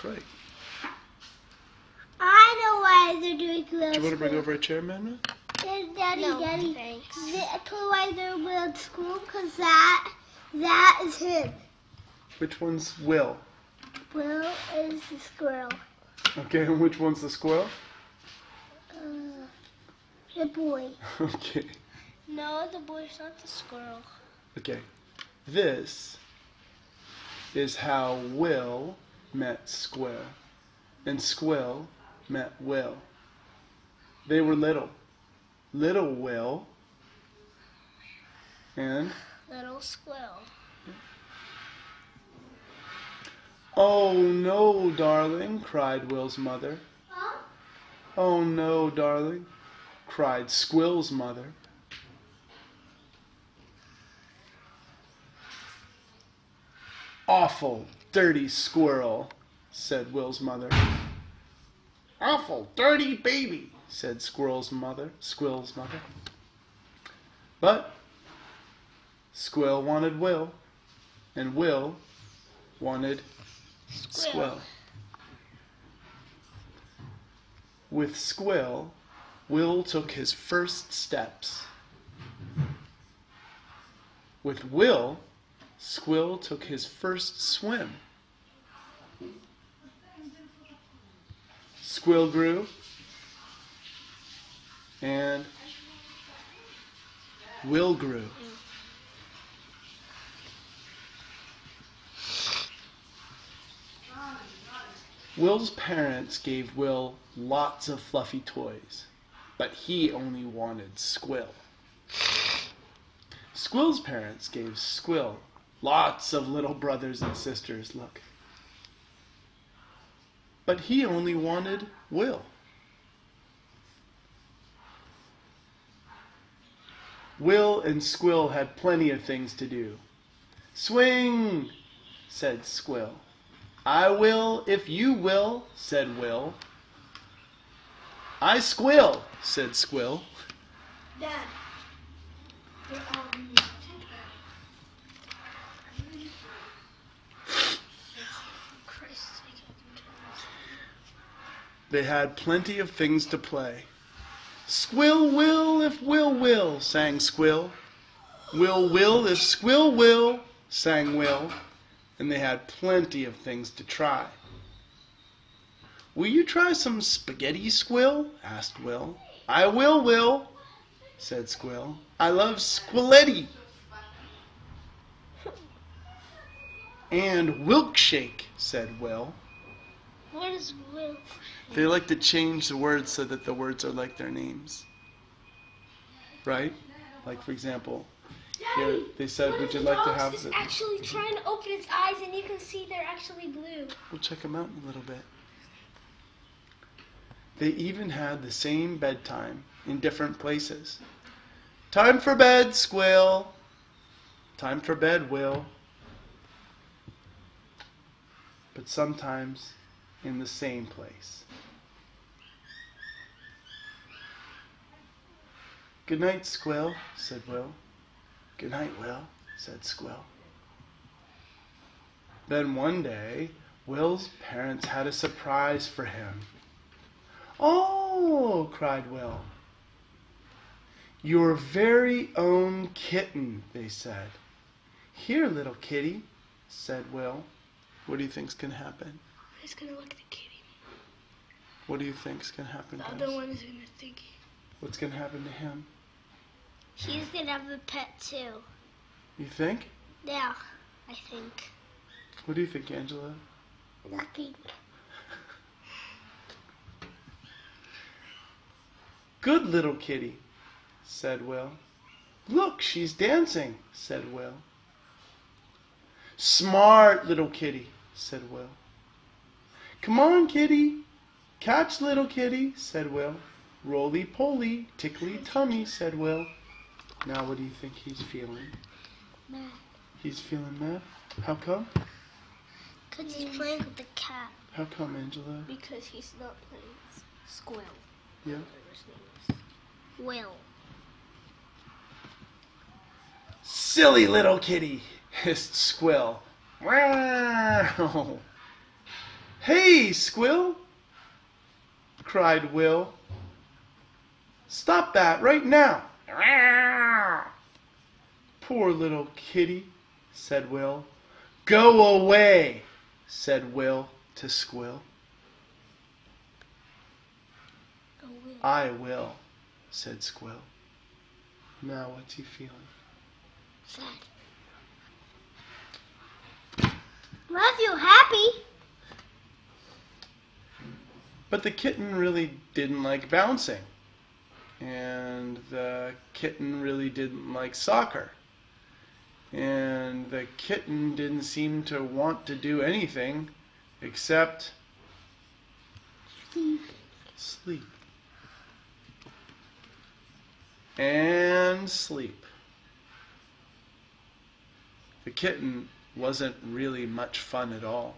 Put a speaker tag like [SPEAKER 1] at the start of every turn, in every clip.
[SPEAKER 1] That's right.
[SPEAKER 2] I know why they're doing Will.
[SPEAKER 1] Do you want to bring over a chair, Mama?
[SPEAKER 2] Daddy,
[SPEAKER 3] No,
[SPEAKER 2] Daddy.
[SPEAKER 3] thanks.
[SPEAKER 2] I told why they're Will at school because that is him.
[SPEAKER 1] Which one's Will?
[SPEAKER 2] Will is the squirrel.
[SPEAKER 1] Okay, and which one's the squirrel?
[SPEAKER 2] The boy.
[SPEAKER 1] Okay.
[SPEAKER 3] No, the boy's not the squirrel.
[SPEAKER 1] Okay. This is how Will met Squill, and Squill met Will. They were little. Little Will and...
[SPEAKER 3] Little Squill.
[SPEAKER 1] Oh no, darling, cried Will's mother.
[SPEAKER 2] Huh?
[SPEAKER 1] Oh no, darling, cried Squill's mother. Awful, dirty squirrel, said Will's mother. Awful, dirty baby, said Squill's mother. But Squill wanted Will, and Will wanted Squill. With Squill, Will took his first steps. With Will, Squill took his first swim. Squill grew, and Will grew. Will's parents gave Will lots of fluffy toys, but he only wanted Squill. Squill's parents gave Squill lots of little brothers and sisters, look. But he only wanted Will. Will and Squill had plenty of things to do. Swing, said Squill. I will if you will, said Will. I squill, said Squill.
[SPEAKER 2] Dad.
[SPEAKER 1] They had plenty of things to play. Squill will if will, sang Squill. Will if Squill will, sang Will. And they had plenty of things to try. Will you try some spaghetti, Squill? Asked Will. I will, said Squill. I love Squilletti. And milkshake, said Will.
[SPEAKER 3] What is Will?
[SPEAKER 1] They like to change the words so that the words are like their names. Right? Like, for example, here they said, would you like to have...
[SPEAKER 3] It's actually trying to open its eyes, and you can see they're actually blue.
[SPEAKER 1] We'll check them out in a little bit. They even had the same bedtime in different places. Time for bed, Squill. Time for bed, Will. But sometimes in the same place. Good night, Squill, said Will. Good night, Will, said Squill. Then one day, Will's parents had a surprise for him. Oh, cried Will. Your very own kitten, they said. Here, little kitty, said Will. What do you think's going to happen?
[SPEAKER 3] He's going to look at the kitty.
[SPEAKER 1] What do you think's going to happen,
[SPEAKER 3] The
[SPEAKER 1] guys?
[SPEAKER 3] other one is going to think.
[SPEAKER 1] What's going to happen to him?
[SPEAKER 2] He's going to have a pet too.
[SPEAKER 1] You think?
[SPEAKER 2] Yeah, I think.
[SPEAKER 1] What do you think, Angela?
[SPEAKER 2] Nothing.
[SPEAKER 1] Good little kitty, said Will. Look, she's dancing, said Will. Smart little kitty, said Will. Come on, kitty. Catch, little kitty, said Will. Roly-poly, tickly tummy, said Will. Now what do you think he's feeling?
[SPEAKER 2] Mad.
[SPEAKER 1] He's feeling mad? How come?
[SPEAKER 2] Because he's playing with the cat.
[SPEAKER 1] How come, Angela?
[SPEAKER 3] Because he's not playing Squill.
[SPEAKER 1] Yeah.
[SPEAKER 2] Will.
[SPEAKER 1] Silly little kitty, hissed Squill. Wow. "Hey, Squill!" cried Will. "Stop that right now!" "Poor little kitty," said Will. "Go away," said Will to Squill. "I will," said Squill. Now what's he feeling?
[SPEAKER 2] Sad. I feel happy.
[SPEAKER 1] But the kitten really didn't like bouncing. And the kitten really didn't like soccer. And the kitten didn't seem to want to do anything except sleep. And sleep. The kitten wasn't really much fun at all.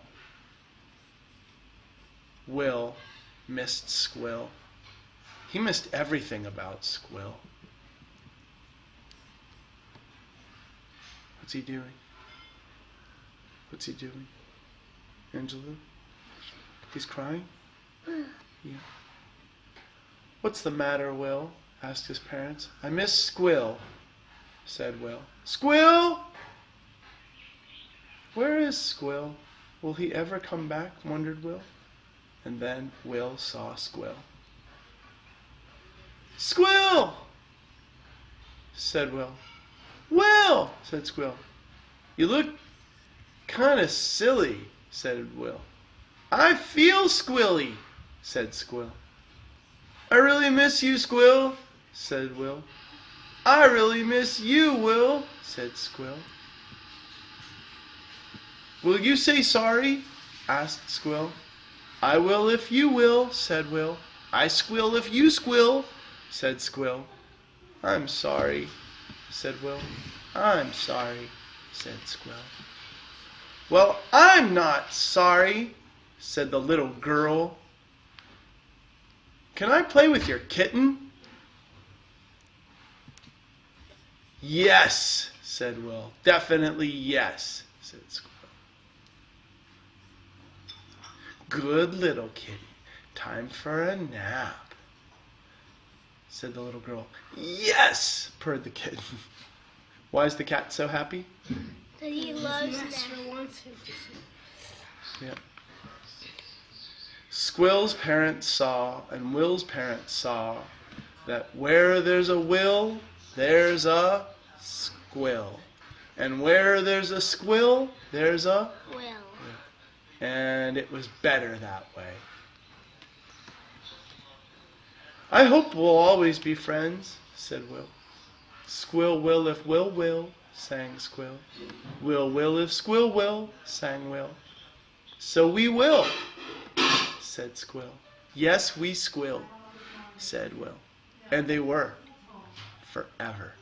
[SPEAKER 1] Will missed Squill. He missed everything about Squill. What's he doing? What's he doing? Angelo? He's crying? Yeah. "What's the matter, Will?" asked his parents. "I miss Squill," said Will. "Squill? Where is Squill? Will he ever come back?" wondered Will. And then Will saw Squill. "Squill!" said Will. "Will!" said Squill. "You look kind of silly," said Will. "I feel squilly," said Squill. "I really miss you, Squill," said Will. "I really miss you, Will," said Squill. "Will you say sorry?" asked Squill. "I will if you will," said Will. "I squill if you squill," said Squill. "I'm sorry," said Will. "I'm sorry," said Squill. "Well, I'm not sorry," said the little girl. "Can I play with your kitten?" "Yes," said Will. "Definitely yes," said Squill. "Good little kitty. Time for a nap," said the little girl. "Yes," purred the kitten. Why is the cat so happy?
[SPEAKER 3] That he loves
[SPEAKER 4] Master
[SPEAKER 3] that.
[SPEAKER 4] wants him to see.
[SPEAKER 1] Yeah. Squill's parents saw, and Will's parents saw, that where there's a will, there's a squill. And where there's a squill, there's a...
[SPEAKER 3] Will.
[SPEAKER 1] And it was better that way. "I hope we'll always be friends," said Will. "Squill will if Will will," sang Squill. Will if Squill will," sang Will. "So we will," said Squill. "Yes, we squill," said Will. And they were, forever.